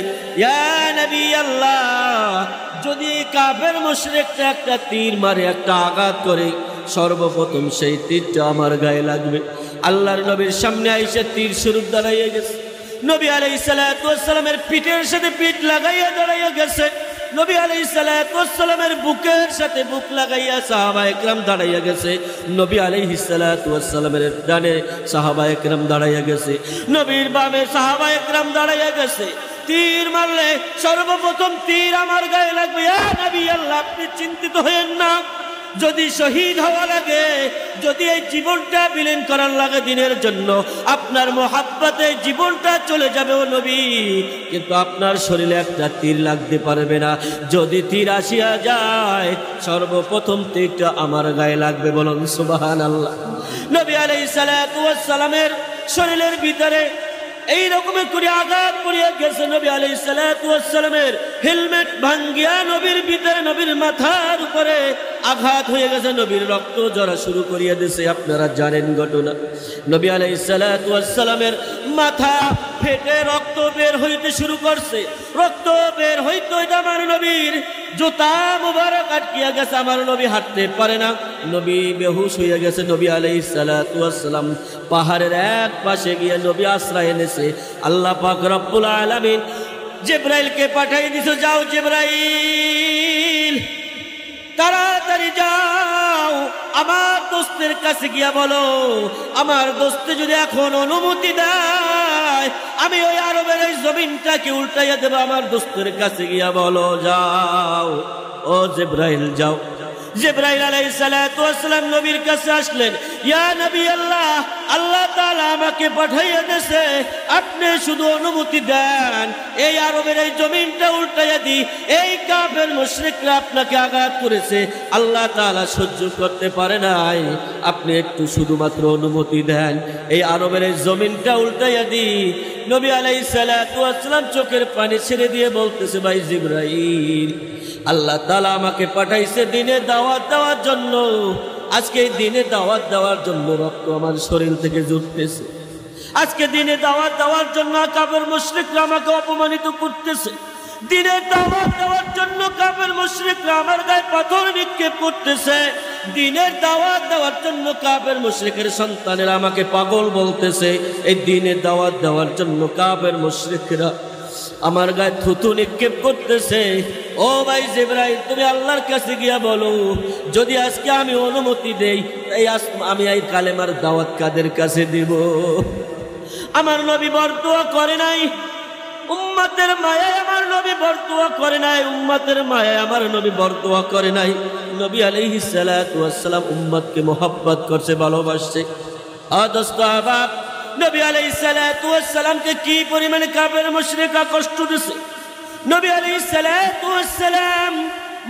ইয়া নবী আল্লাহ, যদি কাফের মুশরিকটা একটা তীর মারে, একটা আঘাত করে, সর্বপ্রথম সেই তীরটা আমার গায়ে লাগবে। আল্লাহর নবীর সামনে আইসে তীর স্বরূপ দাঁড়াইয়া গেছে। নবী আলাইহিস সালাতু ওয়াস সালামের পিঠের সাথে পিঠ লাগাইয়া দাঁড়াইয়া গেছে। নবী আলাইহিস সালাতু ওয়াস সালামের বুকের সাথে বুক লাগাইয়া সাহাবায়ে কেরাম দাঁড়াইয়া গেছে। নবী আলাইহিস সালাতু ওয়াস সালামের ডানে সাহাবায়ে কেরাম দাঁড়াইয়া গেছে, নবীর বামে সাহাবায়ে কেরাম দাঁড়াইয়া গেছে। তীর মারলে সর্বপ্রথম তীর আমার গায়ে লাগবে। ইয়া নবী আল্লাহ, আপনি চিন্তিত হয়েন না, যদি শহীদ হওয়া লাগে, যদি এই জীবনটা বিলীন করার লাগে দিনের জন্য, আপনার মোহাব্বতে জীবনটা চলে যাবে ও নবী, কিন্তু আপনার শরীরে একটা তীর লাগতে পারবে না। যদি তীর আসিয়া যায়, সর্বপ্রথম তীরটা আমার গায়ে লাগবে। বলুন সুবহানাল্লাহ। নবী আলাইহিস সালাতু ওয়াস সালামের শরীরের ভিতরে এই রকমের করে আঘাত করিয়া গেছে। নবী আলাইহিস সালাতু ওয়াস সালামের হেলমেট ভাঙ্গিয়া নবীর ভিতরে, নবীর মাথার উপরে আঘাত হয়ে গেছে। নবীর রক্ত ঝরা শুরু করিয়া দিয়েছে। আপনারা জানেন ঘটনা, নবী আলাইহিস সালাতু ওয়াস সালামের মাথা ফেটে রক্ত বের হইতে শুরু করছে। রক্ত বের হইতে হইতে আমার নবীর জুতা মুবারক আটকিয়া গেছে। আমার নবী হাঁটতে পারে না, নবী বেহুশ হইয়া গেছে। নবী আলাইহিস সালাতু ওয়াস সালাম পাহাড়ের এক পাশে গিয়ে নবী আশ্রয় এনেছে। আল্লাহ পাক রব্বুল আলামিন জিবরাইলকে পাঠিয়ে দিয়েছে, যাও জিবরাইল, তাড়াতাড়ি যাও, আমার দোস্তের কাছে গিয়া বলো, আমার দোস্তে যদি এখন অনুমতি দেয়, আমি ওই আরবের এই জমিনটাকে উল্টাইয়া দেব। আমার দোস্তের কাছে গিয়া বলো, যাও। ও জিবরাইল যাও। জিবরাইল আলাইহিস সালাতু ওয়াস সালাম নবীর কাছে আসলেন। ইয়া নবী আল্লাহ, আল্লাহ তাআলা আমাকে পাঠাইয়া দিয়েছে, আপনি শুধু অনুমতি দেন, এই আরবের এই জমিনটা উল্টাইয়া দিই। এই কাফের মুশরিকরা আপনাকে আঘাত করেছে, আল্লাহ তাআলা সহ্য করতে পারে নাই, আপনি একটু শুধুমাত্র অনুমতি দেন, এই আরবের এই জমিনটা উল্টাইয়া দিই। নবী আলাইহিস সালাতু ওয়াস সালাম চোখের পানি ছেড়ে দিয়ে বলতেছে, ভাই জিবরাইল, আল্লাহ তাআলা আমাকে পাঠাইছে দিনে দাওয়াত দেওয়ার জন্য। আজকে এই দিনে দাওয়াত দেওয়ার জন্য রক্ত আমার শরীর থেকে জুড়তেছে। আজকে দিনে দাওয়াত দেওয়ার জন্য কাফের মুশরিকরা আমাকে অপমানিত করতেছে। দিনে দাওয়াত দেওয়ার জন্য কাফের মুশরিকরা আমার গায়ে পাথর নিক্ষেপ করতেছে। দিনের দাওয়াত দেওয়ার জন্য কাফের মুশরিকের সন্তানেরা আমাকে পাগল বলতেছে। এই দিনে দাওয়াত দেওয়ার জন্য কাফের মুশরিকরা আমার গায়ে থুতু নিক্ষেপ করতেছে। ও ভাই জিবরাইল, তুমি আল্লাহর কাছে গিয়া বলো, যদি আজকে আমি অনুমতি দেই, আমি এই কালেমার দাওয়াত কাদের কাছে দিব? আমার নবী বরদোয়া করে নাই, উম্মতের মায়ায় আমার নবী বরদোয়া করে নাই, উম্মতের মায়ায় আমার নবী বরদোয়া করে নাই। নবী আলাইহিস সালাতু ওয়াস সালাম উম্মতকে মোহাব্বত করছে, ভালোবাসছে। দোস্ত আহবাব, নবী আলাইহিস সালাতু ওয়াস সালামকে কি পরিমাণে কাফের মুশরিকরা কষ্ট দিছে। নবী আলাইহিস সালাতু ওয়াস সালাম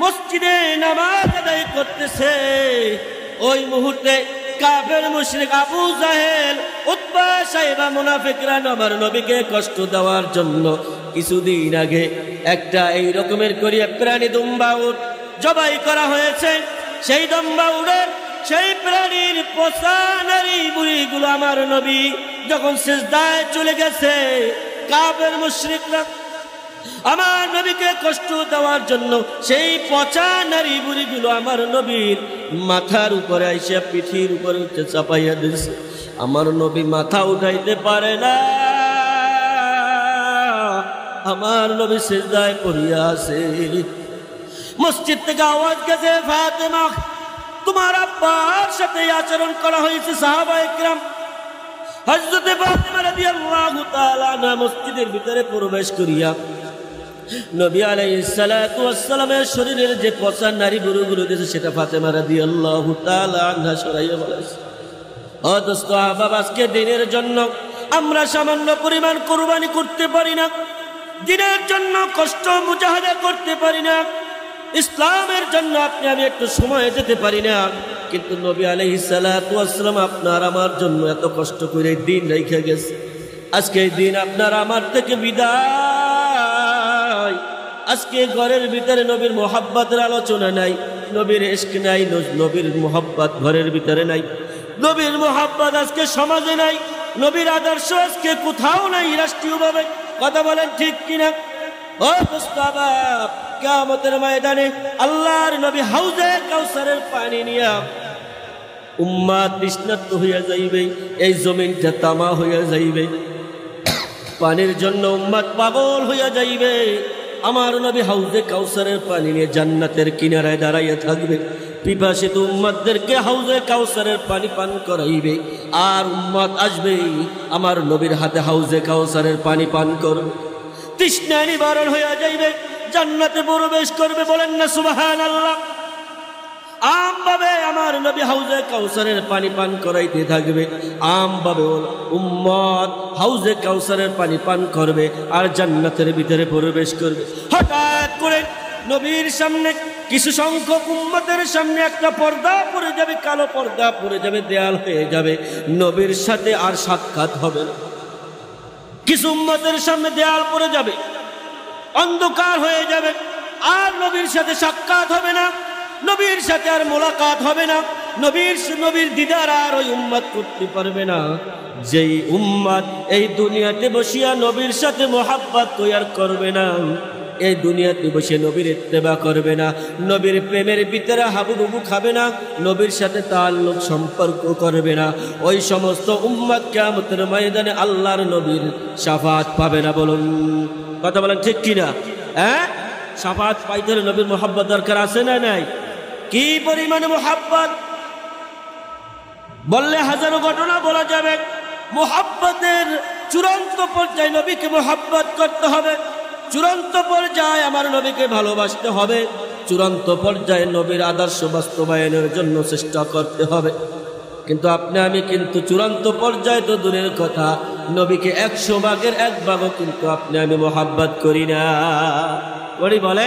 মসজিদে নামাজ আদায় করতেছে, ওই মুহূর্তে কাফের মুশরিক আবু জাহেল, উতবা, সাইবা, মুনাফিকরা আমার নবীকে কষ্ট দেওয়ার জন্য কিছুদিন আগে একটা এই রকমের করিয়া প্রাণী দুম্বা উট জবাই করা হয়েছে। সেই দুম্বা উটের, সেই প্রাণীর পচা নারী বুড়িগুলো আমার নবী যখন সিজদায় চলে গেছে, কাফের মুশরিকরা আমার নবীকে কষ্ট দেওয়ার জন্য সেই পচা নারী বুড়িগুলো আমার নবীর মাথার উপরে আইসা পিঠির উপরে উঠে চাপাইয়া দিয়েছে। আমার নবী মাথা উঠাইতে পারে না, আমার নবী সিজদায় পড়িয়া আছে। মসজিদ থেকে আওয়াজ গেছে, ফাতেমা, তোমার আব্বার সাথে আচরণ করা হয়েছে। সাহাবায়ে কিরাম হযরতে ফাতেমা রাদিয়াল্লাহু তাআলা আনহা মসজিদের ভিতরে প্রবেশ করিয়া নবী আলাইহিস সালাতু ওয়াস সালামের শরীরের যে পচা নারী বুড়িগুলো দিয়েছে, সেটা ফাতেমা রাদিয়াল্লাহু তাআলা আনহা সরাইয়া বলেছে। ও দোস্ত আহবাব, আজকে দিনের জন্য আমরা সামান্য পরিমাণ কুরবানি করতে পারি না, দিনের জন্য কষ্ট মুজাহাদা করতে পারি না, ইসলামের জন্য আপনি আমি একটু সময় দিতে পারি না। কিন্তু নবী আলাইহিস সালাতু ওয়াস সালাম আপনার আমার জন্য এত কষ্ট করে দিন রেখে গেছে। আজকে এই দিন আপনার আমার থেকে বিদায়। আজকে ঘরের ভিতরে নবীর মোহাব্বতের আলোচনা নাই, নবীর ইশক নাই, নবীর মোহাব্বত ঘরের ভিতরে নাই, নবীর মোহাব্বত আজকে সমাজে নাই, নবীর আদর্শ আজকে কোথাও নাই রাষ্ট্রীয়ভাবে। কথা বলেন ঠিক কিনা? ও মুস্তাবাব, কিয়ামতের ময়দানে আল্লাহর নবী হাউজে কাউসারের পানি নিয়া উম্মাত তৃষ্ণার্ত হইয়া যাইবে, এই জমিনটা তামা হইয়া যাইবে, পানির জন্য উম্মাত পাগল হইয়া যাইবে। আমার নবী হাউজে কাউসারের পানি নিয়ে জান্নাতের কিনারায় দাঁড়াইয়া থাকবে, পিপাসিত উম্মাতদেরকে হাউজে কাউসারের পানি পান করাইবে। আর উম্মাত আসবে আমার নবীর হাতে হাউজে কাউসারের পানি পান করবে, তৃষ্ণা নিবারণ হইয়া যাইবে, জান্নাতে প্রবেশ করবে। বলেন না সুবহানাল্লাহ। আমভাবে আমার নবী হাউজে কাউসারের পানি পান করাইতে থাকবে, আমভাবে উম্মত হাউজে কাউসারের পানি পান করবে আর জান্নাতের ভিতরে প্রবেশ করবে। হঠাৎ করে নবীর সামনে কিছু সংখ্যক উম্মতের সামনে একটা পর্দা পড়ে যাবে, কালো পর্দা পড়ে যাবে, দেয়াল হয়ে যাবে, নবীর সাথে আর সাক্ষাৎ হবে না। কিছু উম্মতের সামনে দেয়াল পড়ে যাবে, অন্ধকার হয়ে যাবে, আর নবীর সাথে সাক্ষাৎ হবে না, নবীর সাথে আর মোলাকাত হবে না, নবীর দিদার আর ওই উম্মত করতে পারবে না। যেই উম্মত এই দুনিয়াতে বসিয়া নবীর সাথে মোহাব্বত তৈয়ার করবে না, এই দুনিয়াতে বসে নবীর ইত্তেবা করবে না, নবীর প্রেমের ভিতরে হাবুডুবু খাবে না, নবীর সাথে তাল্লুক সম্পর্ক করবে না, ওই সমস্ত উম্মত কিয়ামতের ময়দানে আল্লাহর নবীর শাফাত পাবে না। বলুন, কথা বলেন ঠিক কিনা? শাফাত পাইতে হলে নবীর মোহাব্বত দরকার আছে না নাই? কি পরিমাণে মোহাব্বত বললে হাজারো ঘটনা বলা যাবে। মোহাব্বতের চূড়ান্ত পর্যায়ে নবীকে মোহাব্বত করতে হবে, চূড়ান্ত পর্যায়ে আমার নবীকে ভালোবাসতে হবে, চূড়ান্ত পর্যায়ে নবীর আদর্শ বাস্তবায়নের জন্য চেষ্টা করতে হবে। কিন্তু আপনি আমি কিন্তু চূড়ান্ত পর্যায়ে তো দূরের কথা, নবীকে 100 ভাগের 1 ভাগও কিন্তু আপনি আমি মোহাব্বত করি না। বলি বলে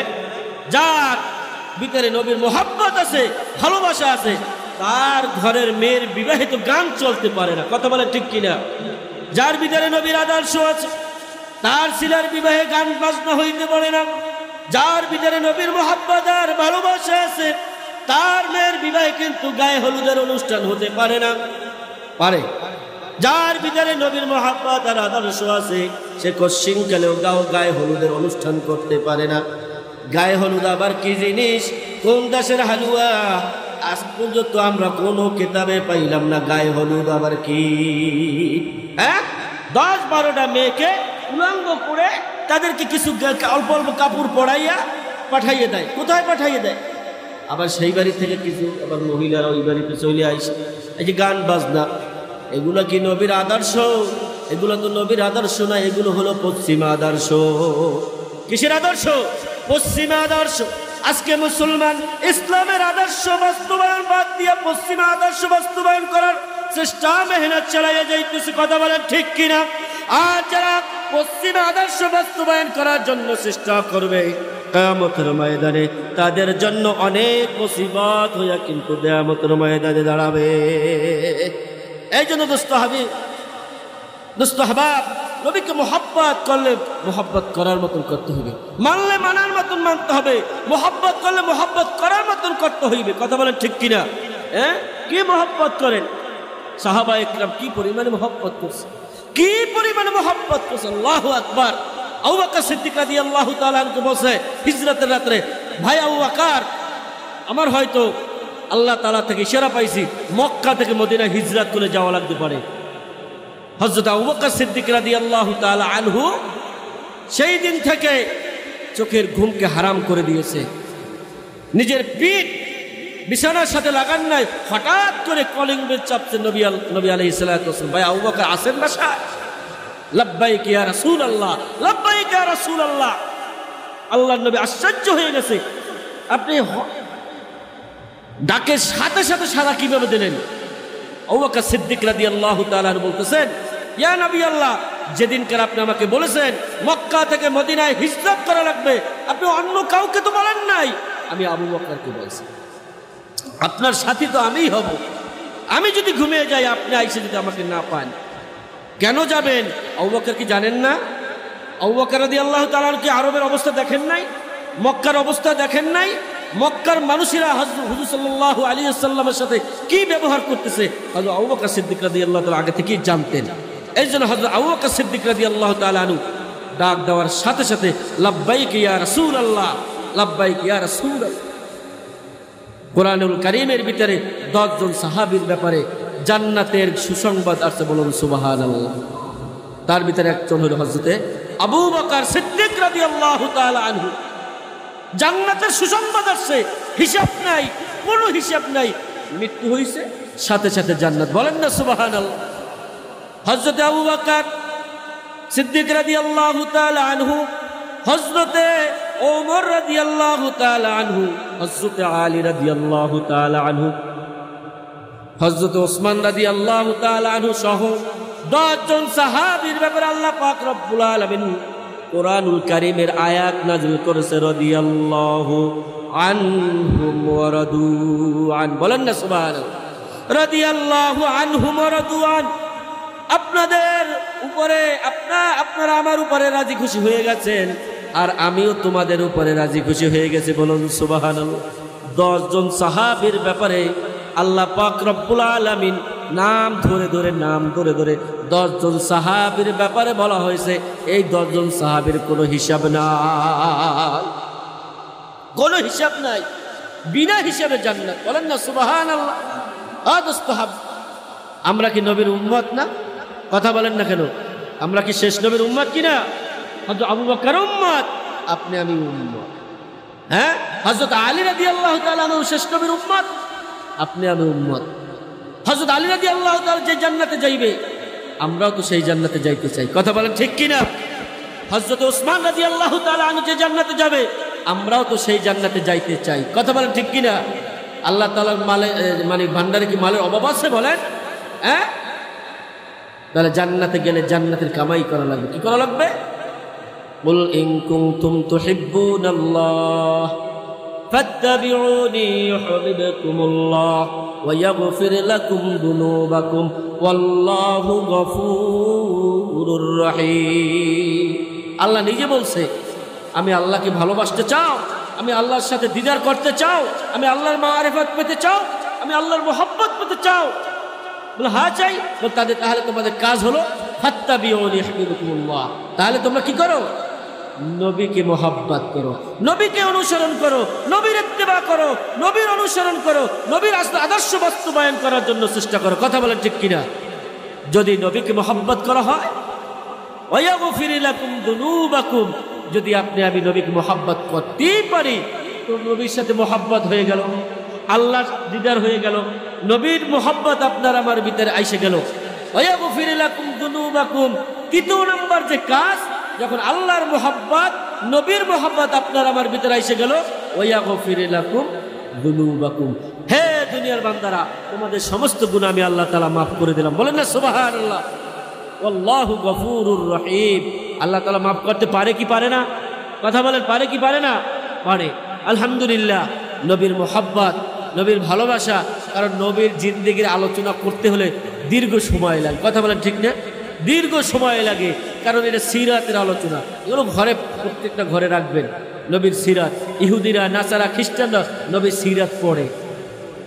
যার ভিতরে নবীর মোহাব্বত আছে, ভালোবাসা আছে, তার ঘরের মেয়ের বিবাহিত গান চলতে পারে না। কথা বলে ঠিক কিনা? যার ভিতরে নবীর আদর্শ আছে, তার ছেলের বিবাহে গান বাজনা হইতে পারে না। যার ভিতরে নবীর মোহাব্বত আর ভালোবাসা আছে, তার মেয়ের বিবাহে কিন্তু গায়ে হলুদের অনুষ্ঠান হতে পারে না। পারে? যার ভিতরে নবীর মোহাব্বত আর আদর্শ আছে, সে কশিনকালেও গায়ে হলুদের অনুষ্ঠান করতে পারে না। গায়ে হলুদ আবার কি জিনিস, কোন দেশের হালুয়া, আজ পর্যন্ত আমরা কোনো কিতাবে পাইলাম না গায়ে হলুদ আবার কি। 10-12টা মেয়েকে উলঙ্গ করে তাদেরকে কিছু অল্প অল্প কাপড় পরাইয়া পাঠাইয়ে দেয়। কোথায় পাঠাইয়ে দেয়? আবার সেই বাড়ি থেকে কিছু আবার মহিলারা ওই বাড়িতে চলে আসে। এই যে গান বাজনা, এগুলো কি নবীর আদর্শ? এগুলো তো নবীর আদর্শ না, এগুলো হলো পশ্চিমা আদর্শ। কিসের আদর্শ? পশ্চিমা আদর্শ। আজকে মুসলমান ইসলামের আদর্শ বাস্তবায়ন বাদ দিয়ে পশ্চিমা আদর্শ বাস্তবায়ন করার চেষ্টা মেহনত চালাইয়া যাইতেছে। কথা বলেন ঠিক কিনা? আর যারা পশ্চিমা আদর্শ বাস্তবায়ন করার জন্য চেষ্টা করবে, কিয়ামতের ময়দানে তাদের জন্য অনেক মুসিবত হইয়া কিন্তু কিয়ামতের ময়দানে দাঁড়াবে। এই জন্য দোস্ত হাবাব, নবীকে মোহাব্বত করলে মোহাব্বত করার মতন করতে হবে, মানলে মানার মতন মানতে হবে, মোহাব্বত করলে মোহাব্বত করার মতন করতে হইবে। কথা বলেন ঠিক কিনা? কি মোহাব্বত করেন? সাহাবা ইকরাম কি পরিমাণে মোহাব্বত করছে, কি পরিমাণে মোহাব্বত করছে! আল্লাহু আকবার। আবু বকর সিদ্দিক রাদিয়াল্লাহু তাআলা আনহু বলছে হিজরতের রাতে, ভাই আবু বকর, আমার হয়তো আল্লাহ তাআলা থেকে ইশারা পাইছি মক্কা থেকে মদিনা হিজরত করে যাওয়া লাগতে পারে। হযরত আবু বকর সিদ্দিক রাদিয়াল্লাহু তাআলা আনহু সেই দিন থেকে চোখের ঘুমকে হারাম করে দিয়েছে। নিজের পিঠ বিছানার সাথে লাগান নাই, হঠাৎ করে কলিং বেল চাপছে। নবী আলাইহিস সালাতু ওয়াসাল্লাম, ভাই আবু বকর আছেন বাসায়? লাব্বাইক ইয়া রাসূলুল্লাহ, লাব্বাইক ইয়া রাসূলুল্লাহ। আল্লাহর নবী আশ্চর্য হয়ে গেছে, আপনি ডাকের সাথে সাথে সাড়া কিভাবে দিলেন? আবু বকর সিদ্দিক রাদিয়াল্লাহু তাআলা বলতেছেন, ইয়া নবী আল্লাহ, যেদিনকার আপনি আমাকে বলেছেন মক্কা থেকে মদিনায় হিজরত করা লাগবে, আপনি অন্য কাউকে তো বলেন নাই, আমি আবু বকরকে বলছি। আপনার সাথী তো আমিই হব। আমি যদি ঘুমিয়ে যাই, আপনি আইসে যদি আমাকে না পান, কেন যাবেন? আবু বকর কি জানেন না? আবু বকর রাদিয়াল্লাহু তাআলা কি আরবের অবস্থা দেখেন নাই? মক্কার অবস্থা দেখেন নাই? মক্কার মানুষেরা হুজুর সাল্লাল্লাহু আলাইহি ওয়াসাল্লামের সাথে কি ব্যবহার করতেছে হযরত আবু বকর সিদ্দিক রাদিয়াল্লাহু তাআলা আগে থেকেই জানতেন। এই জন্য হযরত আবু বকর সিদ্দিক রাদিয়াল্লাহু তাআলা আনহু ডাক দেওয়ার সাথে সাথে লাব্বাইক ইয়া রাসূলুল্লাহ, লাব্বাইক ইয়া রাসূলুল্লাহ। কোরআনুল কারীমের ভিতরে 10 জন সাহাবীর ব্যাপারে জান্নাতের সুসংবাদ আছে, বলুন সুবহানাল্লাহ। তার ভিতরে একজন হলো হযরতে আবু বকর সিদ্দিক রাদিয়াল্লাহু তাআলা আনহু। জান্নাতের সুসংবাদ আছে, হিসাব নাই, কোনো হিসাব নাই। মৃত্যু হইছে, সাথে সাথে জান্নাত, বলেন না সুবহানাল্লাহ। হযরতে আবু বকর সিদ্দিক রাদিয়াল্লাহু তাআলা আনহু হযরতে ওমর রাদিয়াল্লাহু তাআলা আনহু, হযরত আলী রাদিয়াল্লাহু তাআলা আনহু, হযরত ওসমান রাদিয়াল্লাহু তাআলা আনহু সহ 10 জন সাহাবীর ব্যাপারে আল্লাহ পাক রব্বুল আলামিন কোরআনুল কারীমের আয়াত নাযিল করেছে রাদিয়াল্লাহু আনহুম ওয়া রাদু আন। বলেন না সুবহানাল্লাহ। রাদিয়াল্লাহু আনহুম ওয়া রাদু আন। আপনাদের উপরে আপনারা আমার উপরে রাজি খুশি হয়ে গেছেন, আর আমিও তোমাদের উপরে রাজি খুশি হয়ে গেছি। বলুন সুবহানাল্লাহ। 10 জন সাহাবীর ব্যাপারে আল্লাহ পাক রব্বুল আলামিন নাম ধরে ধরে 10 জন সাহাবীর ব্যাপারে বলা হয়েছে। এই 10 জন সাহাবীর কোনো হিসাব নাই, কোনো হিসাব নাই, বিনা হিসাবে জান্নাত। বলেন না সুবহানাল্লাহ। আমরা কি নবীর উম্মত না? কথা বলেন না কেন? আমরা কি শেষ নবীর উম্মত কিনা? হযরত আবু বকর উম্মত, আপনি আমি উম্মত। হ্যাঁ, হযরত আলী রাদিয়াল্লাহু তাআলা আনহু শেষ নবীর উম্মত, আপনি আমি উম্মত। হযরত আলী রাদিয়াল্লাহু তাআলা যে জান্নাতে যাইবে, আমরাও তো সেই জান্নাতে যাইতে চাই। কথা বলেন ঠিক কিনা? হযরত ওসমান রাদিয়াল্লাহু তাআলা আনহু যে জান্নাতে যাবে, আমরাও তো সেই জান্নাতে যাইতে চাই। কথা বলেন ঠিক কিনা? আল্লাহ তাআলার মানে ভান্ডারে কি মালের অভাব আছে বলেন? হ্যাঁ, তাহলে জান্নাতে গেলে জান্নাতের কামাই করা লাগবে। কি করা লাগবে? কুল ইন কুনতুম তুহিব্বুনাল্লাহ ফাত্তাবিউনি ইউহিব্বুকুমুল্লাহ ওয়া ইয়াগফির লাকুম যুনুবাকুম ওয়াল্লাহু গফুরুর রহিম। আল্লাহ নিজে বলছে, আমি আল্লাহকে ভালোবাসতে চাও, আমি আল্লাহর সাথে দিদার করতে চাও, আমি আল্লাহর মারিফত পেতে চাও, আমি আল্লাহর মোহাব্বত পেতে চাও? বলে হ্যাঁ চাই। তাহলে তোমাদের কাজ হলো ফাত্তাবিউনি ইউহিব্বুকুমুল্লাহ। তাহলে তোমরা কি করো? নবীকে মোহাব্বত করো, নবীকে অনুসরণ করো, নবীর ইত্তেবা করো, নবীর অনুসরণ করো, নবীর আদর্শ বাস্তবায়ন করার জন্য চেষ্টা করো। কথা বলেন ঠিক কিনা? যদি নবীকে মোহাব্বত করা হয়, ওয়া ইয়াগফির লাকুম যুনুবাকুম, যদি আপনি আমি নবীকে মোহাব্বত করতেই পারি, তো নবীর সাথে মোহাব্বত হয়ে গেল, আল্লাহর দিদার হয়ে গেল, নবীর মোহাব্বত আপনার আমার ভিতরে আইসে গেল। ওয়া ইয়াগফির লাকুম যুনুবাকুম। তৃতীয় নম্বর যে কাজ, যখন আল্লাহর মোহাব্বত, নবীর মোহাব্বত আপনার আমার ভিতরে এসে গেল, ওয়া ইয়াগফির লাকুম যুনুবাকুম। হে দুনিয়ার বান্দারা, তোমাদের সমস্ত গুনাহ আমি আল্লাহ তাআলা মাফ করে দিলাম। বলেন না সুবহানাল্লাহ। আল্লাহু গফুরুর রহিম। আল্লাহ তাআলা মাফ করতে পারে কি পারে না? কথা বলেন, পারে কি পারে না? পারে। আলহামদুলিল্লাহ। নবীর মোহাব্বত, নবীর ভালোবাসা, কারণ নবীর জিন্দেগির আলোচনা করতে হলে দীর্ঘ সময় লাগে। কথা বলেন ঠিক না? দীর্ঘ সময় লাগে, কারণ এটা সিরাতের আলোচনা। এগুলো ঘরে, প্রত্যেকটা ঘরে রাখবেন নবীর সিরাত। ইহুদিরা, নাসারা, খ্রিস্টানরা নবীর সিরাত পড়ে।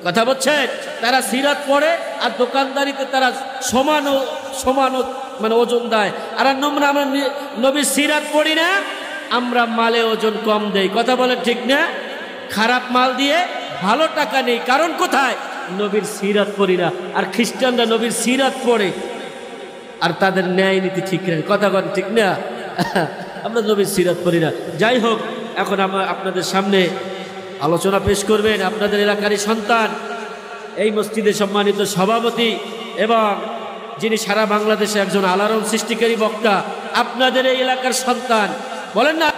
কথা বলছেন? তারা সিরাত পড়ে, আর দোকানদারিতে তারা সমান মানে ওজন দেয়। আর আমরা নবীর সিরাত পড়ি না, আমরা মালে ওজন কম দেই। কথা বলেন ঠিক না? খারাপ মাল দিয়ে ভালো টাকা নেই, কারণ কোথায়? নবীর সিরাত পড়ি না। আর খ্রিস্টানরা নবীর সিরাত পড়ে, আর তাদের ন্যায় নীতি ঠিক নেই। কথা বলেন ঠিক না? আমরা নবীর সিরাত পড়ি না। যাই হোক, এখন আপনাদের সামনে আলোচনা পেশ করবেন আপনাদের এলাকারই সন্তান, এই মসজিদের সম্মানিত সভাপতি, এবং যিনি সারা বাংলাদেশে একজন আলোড়ন সৃষ্টিকারী বক্তা, আপনাদের এই এলাকার সন্তান। বলেন না।